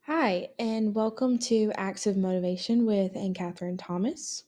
Hi, and welcome to Acts of Motivation with Ann-Katherine Thomas.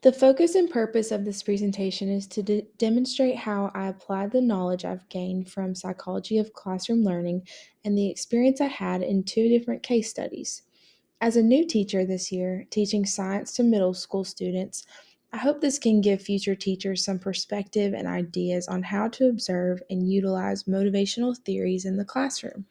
The focus and purpose of this presentation is to demonstrate how I applied the knowledge I've gained from psychology of classroom learning and the experience I had in two different case studies. As a new teacher this year, teaching science to middle school students, I hope this can give future teachers some perspective and ideas on how to observe and utilize motivational theories in the classroom.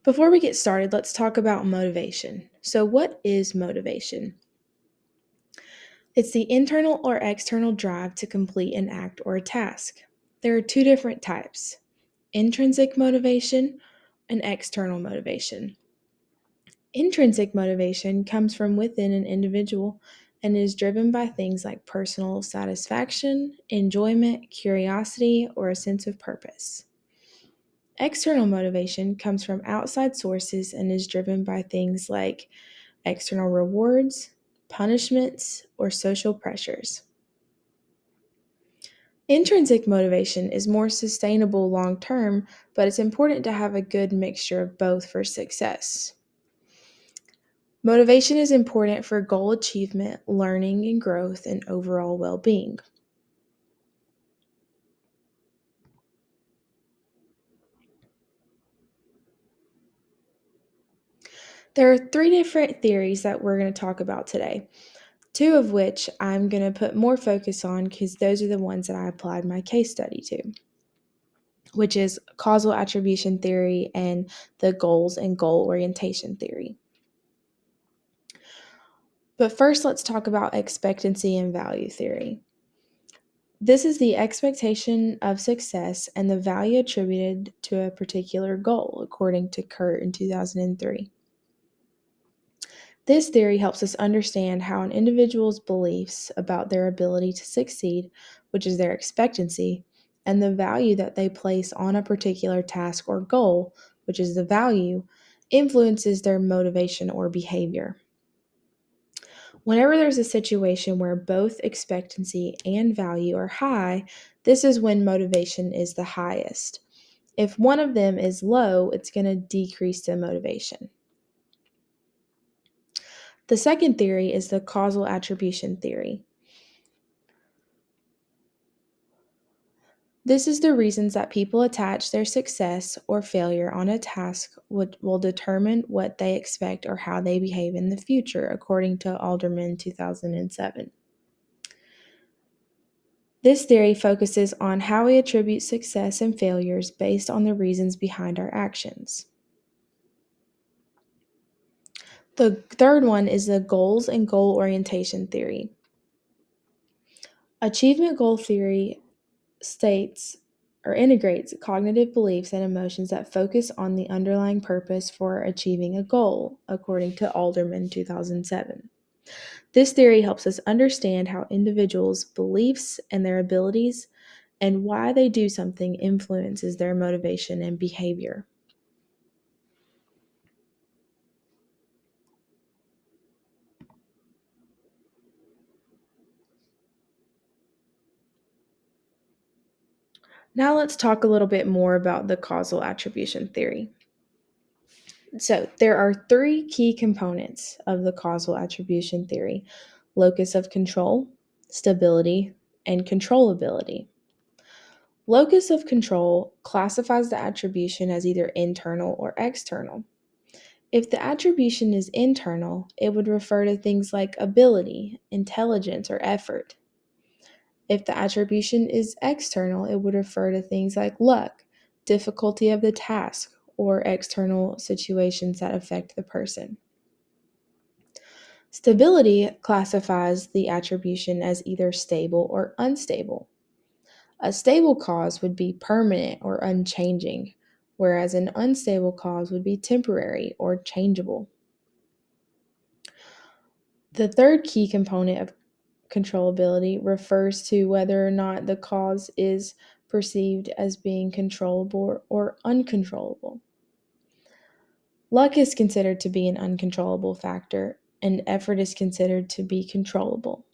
Before we get started, let's talk about motivation. So, what is motivation? It's the internal or external drive to complete an act or a task. There are two different types: intrinsic motivation and external motivation. Intrinsic motivation comes from within an individual and is driven by things like personal satisfaction, enjoyment, curiosity, or a sense of purpose. External motivation comes from outside sources and is driven by things like external rewards, punishments, or social pressures. Intrinsic motivation is more sustainable long term, but it's important to have a good mixture of both for success. Motivation is important for goal achievement, learning and growth, and overall well being. There are three different theories that we're going to talk about today, two of which I'm going to put more focus on because those are the ones that I applied my case study to, which is causal attribution theory and the goals and goal orientation theory. But first, let's talk about expectancy and value theory. This is the expectation of success and the value attributed to a particular goal, according to Kurt in 2003. This theory helps us understand how an individual's beliefs about their ability to succeed, which is their expectancy, and the value that they place on a particular task or goal, which is the value, influences their motivation or behavior. Whenever there's a situation where both expectancy and value are high, this is when motivation is the highest. If one of them is low, it's going to decrease the motivation. The second theory is the causal attribution theory. This is the reasons that people attach their success or failure on a task will determine what they expect or how they behave in the future, according to Alderman 2007. This theory focuses on how we attribute success and failures based on the reasons behind our actions. The third one is the goals and goal orientation theory. Achievement goal theory states or integrates cognitive beliefs and emotions that focus on the underlying purpose for achieving a goal, according to Alderman 2007. This theory helps us understand how individuals' beliefs and their abilities and why they do something influences their motivation and behavior. Now let's talk a little bit more about the causal attribution theory. So, there are three key components of the causal attribution theory: locus of control, stability, and controllability. Locus of control classifies the attribution as either internal or external. If the attribution is internal, it would refer to things like ability, intelligence, or effort. If the attribution is external, it would refer to things like luck, difficulty of the task, or external situations that affect the person. Stability classifies the attribution as either stable or unstable. A stable cause would be permanent or unchanging, whereas an unstable cause would be temporary or changeable. The third key component of controllability refers to whether or not the cause is perceived as being controllable or uncontrollable. Luck is considered to be an uncontrollable factor, and effort is considered to be controllable.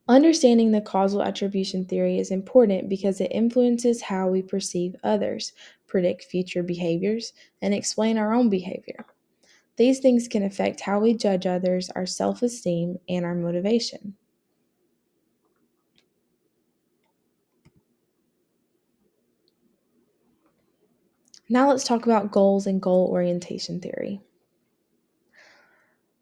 Understanding the causal attribution theory is important because it influences how we perceive others, predict future behaviors, and explain our own behavior. These things can affect how we judge others, our self esteem, and our motivation. Now let's talk about goals and goal orientation theory.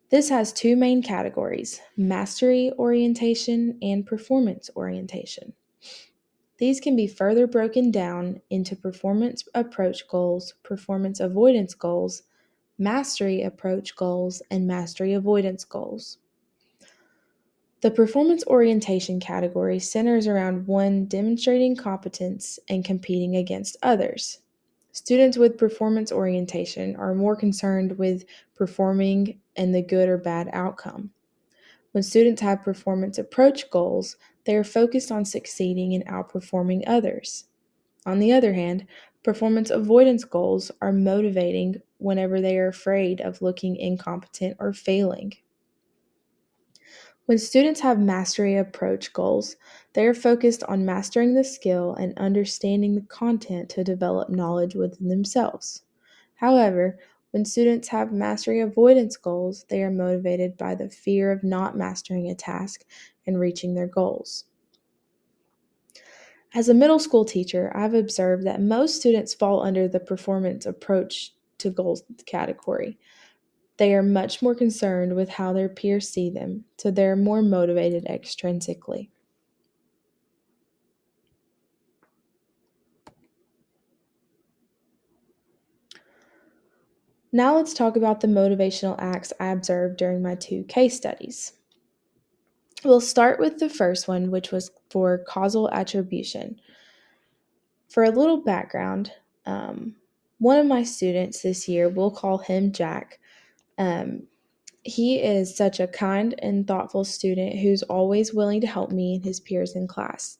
This has two main categories: mastery orientation and performance orientation. These can be further broken down into performance approach goals, performance avoidance goals, mastery approach goals, and mastery avoidance goals. The performance orientation category centers around one demonstrating competence and competing against others. Students with performance orientation are more concerned with performing and the good or bad outcome. When students have performance approach goals, they are focused on succeeding and outperforming others. On the other hand, performance avoidance goals are motivating whenever they are afraid of looking incompetent or failing. When students have mastery approach goals, they are focused on mastering the skill and understanding the content to develop knowledge within themselves. However, when students have mastery avoidance goals, they are motivated by the fear of not mastering a task and reaching their goals. As a middle school teacher, I've observed that most students fall under the performance approach to goals category. They are much more concerned with how their peers see them, so they're more motivated extrinsically. Now let's talk about the motivational acts I observed during my two case studies. We'll start with the first one, which was for causal attribution. For a little background, one of my students this year, we'll call him Jack. Um, he is such a kind and thoughtful student who's always willing to help me and his peers in class.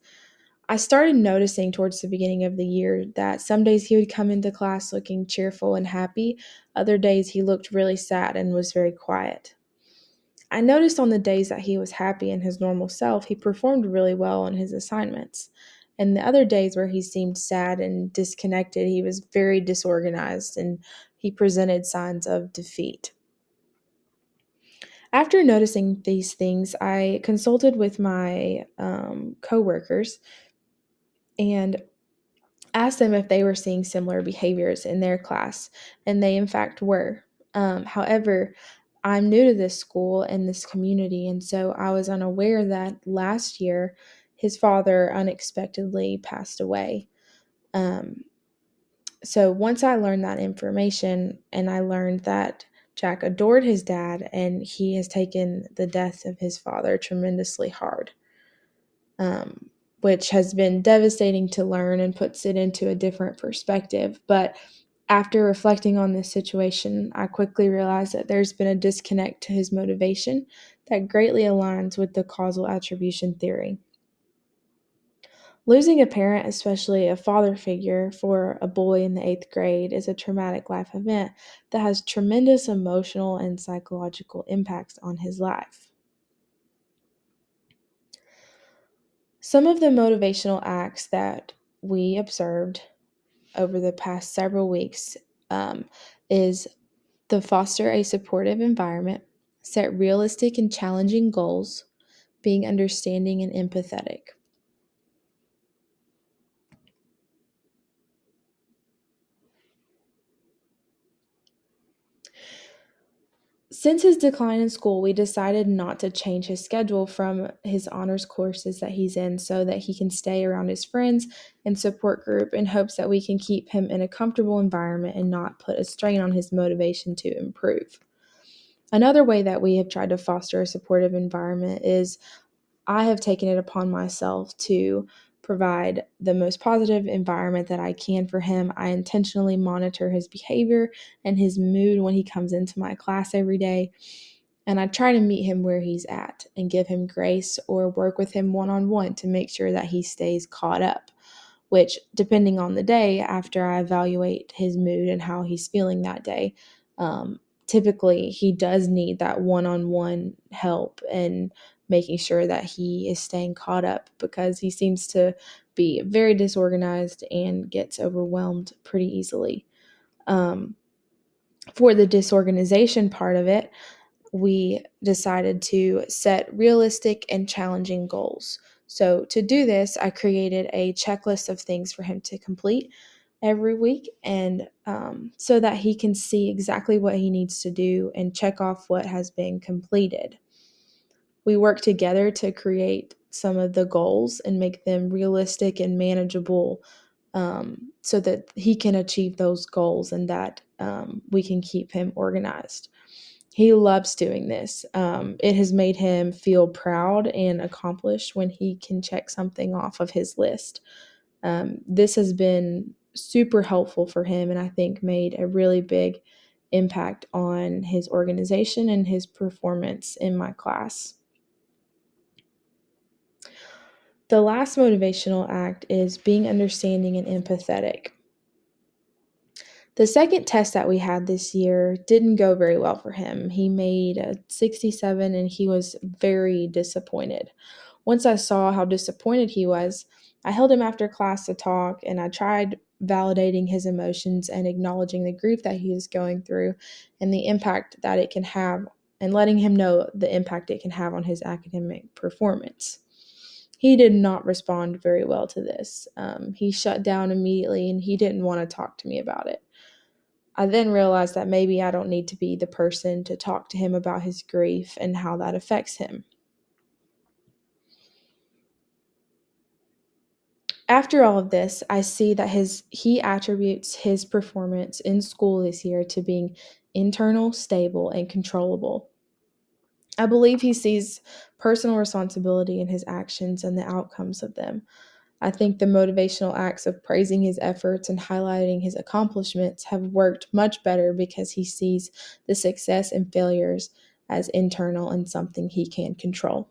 I started noticing towards the beginning of the year that some days he would come into class looking cheerful and happy, other days he looked really sad and was very quiet. I noticed on the days that he was happy in his normal self, he performed really well on his assignments. And the other days where he seemed sad and disconnected, he was very disorganized and he presented signs of defeat. After noticing these things, I consulted with my coworkers and asked them if they were seeing similar behaviors in their class, and they in fact were. However, I'm new to this school and this community, and so I was unaware that last year his father unexpectedly passed away. Um, so once I learned that information and I learned that Jack adored his dad and he has taken the death of his father tremendously hard, um, which has been devastating to learn and puts it into a different perspective. But after reflecting on this situation, I quickly realized that there's been a disconnect to his motivation that greatly aligns with the causal attribution theory. Losing a parent, especially a father figure, for a boy in the eighth grade is a traumatic life event that has tremendous emotional and psychological impacts on his life. Some of the motivational acts that we observed over the past several weeks um, is to foster a supportive environment, set realistic and challenging goals, being understanding and empathetic. Since his decline in school, we decided not to change his schedule from his honors courses that he's in so that he can stay around his friends and support group in hopes that we can keep him in a comfortable environment and not put a strain on his motivation to improve. Another way that we have tried to foster a supportive environment is I have taken it upon myself to provide the most positive environment that I can for him. I intentionally monitor his behavior and his mood when he comes into my class every day. And I try to meet him where he's at and give him grace or work with him one on one to make sure that he stays caught up. Which, depending on the day, after I evaluate his mood and how he's feeling that day, um, typically he does need that one-on-one help and making sure that he is staying caught up because he seems to be very disorganized and gets overwhelmed pretty easily. Um, for the disorganization part of it, we decided to set realistic and challenging goals. So, to do this, I created a checklist of things for him to complete every week, and so that he can see exactly what he needs to do and check off what has been completed. We work together to create some of the goals and make them realistic and manageable, so that he can achieve those goals and that we can keep him organized. He loves doing this. It has made him feel proud and accomplished when he can check something off of his list. This has been super helpful for him, and I think made a really big impact on his organization and his performance in my class. The last motivational act is being understanding and empathetic. The second test that we had this year didn't go very well for him. He made a 67 and he was very disappointed. Once I saw how disappointed he was, I held him after class to talk and I tried validating his emotions and acknowledging the grief that he is going through and the impact that it can have, and letting him know the impact it can have on his academic performance. He did not respond very well to this. He shut down immediately and he didn't want to talk to me about it. I then realized that maybe I don't need to be the person to talk to him about his grief and how that affects him. After all of this, I see that he attributes his performance in school this year to being internal, stable, and controllable. I believe he sees personal responsibility in his actions and the outcomes of them. I think the motivational acts of praising his efforts and highlighting his accomplishments have worked much better because he sees the success and failures as internal and something he can control.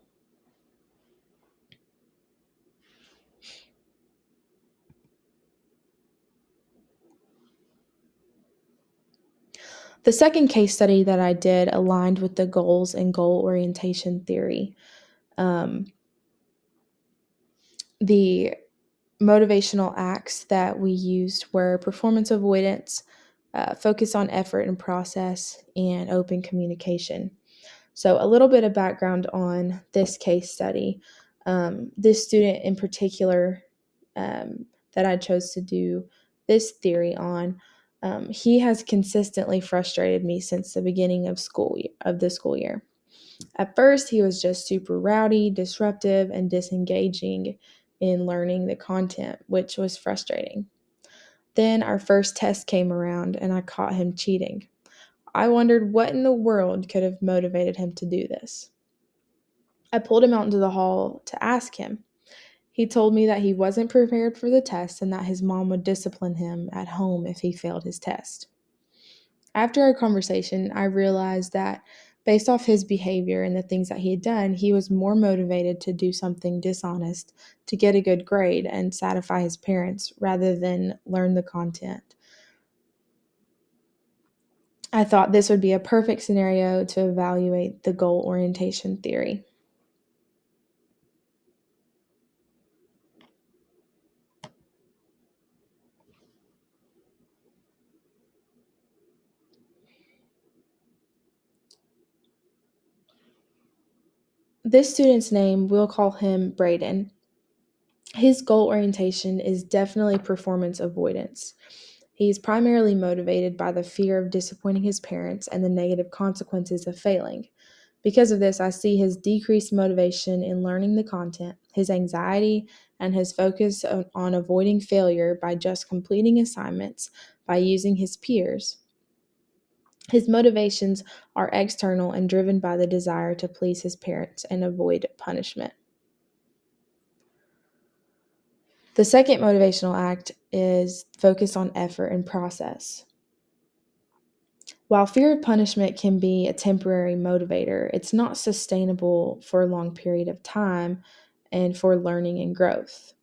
The second case study that I did aligned with the goals and goal orientation theory. Um, the motivational acts that we used were performance avoidance, focus on effort and process, and open communication. So, a little bit of background on this case study. This student in particular, that I chose to do this theory on, he has consistently frustrated me since the beginning of the school year. At first, he was just super rowdy, disruptive, and disengaging in learning the content, which was frustrating. Then our first test came around and I caught him cheating. I wondered what in the world could have motivated him to do this. I pulled him out into the hall to ask him. He told me that he wasn't prepared for the test and that his mom would discipline him at home if he failed his test. After our conversation, I realized that based off his behavior and the things that he had done, he was more motivated to do something dishonest to get a good grade and satisfy his parents rather than learn the content. I thought this would be a perfect scenario to evaluate the goal orientation theory. This student's name, we'll call him Braden. His goal orientation is definitely performance avoidance. He's primarily motivated by the fear of disappointing his parents and the negative consequences of failing. Because of this, I see his decreased motivation in learning the content, his anxiety, and his focus on avoiding failure by just completing assignments by using his peers. His motivations are external and driven by the desire to please his parents and avoid punishment. The second motivational act is focus on effort and process. While fear of punishment can be a temporary motivator, it's not sustainable for a long period of time and for learning and growth.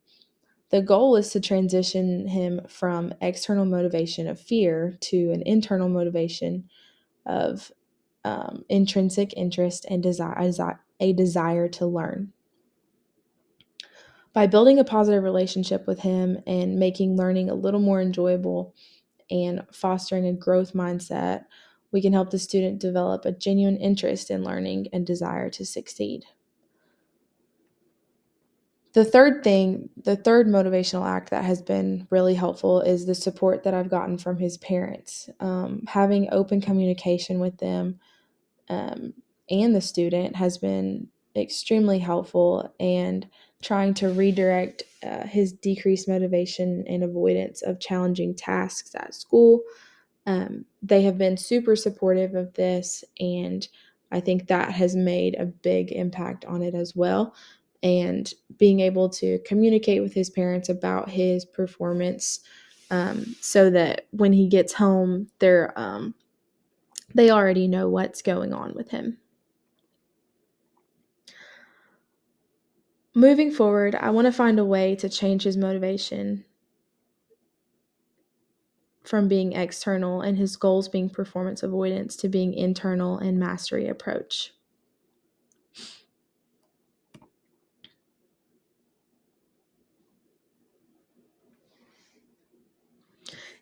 The goal is to transition him from external motivation of fear to an internal motivation of intrinsic interest and a desire to learn. By building a positive relationship with him and making learning a little more enjoyable and fostering a growth mindset, we can help the student develop a genuine interest in learning and desire to succeed. The third motivational act that has been really helpful is the support that I've gotten from his parents. Having open communication with them um, and the student has been extremely helpful, and trying to redirect his decreased motivation and avoidance of challenging tasks at school. They have been super supportive of this, and I think that has made a big impact on it as well. And being able to communicate with his parents about his performance, so that when he gets home, they already know what's going on with him. Moving forward, I want to find a way to change his motivation from being external and his goals being performance avoidance to being internal and mastery approach.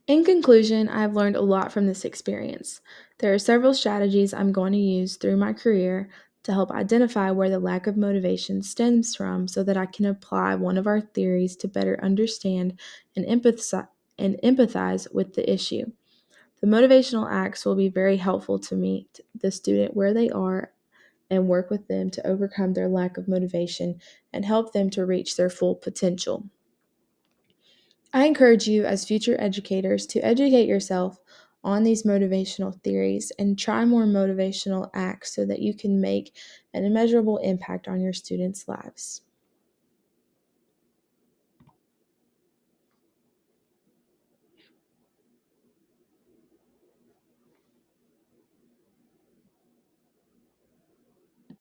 In conclusion, I have learned a lot from this experience. There are several strategies I'm going to use through my career to help identify where the lack of motivation stems from so that I can apply one of our theories to better understand and empathize with the issue. The motivational acts will be very helpful to meet the student where they are and work with them to overcome their lack of motivation and help them to reach their full potential. I encourage you, as future educators, to educate yourself on these motivational theories and try more motivational acts so that you can make an immeasurable impact on your students' lives.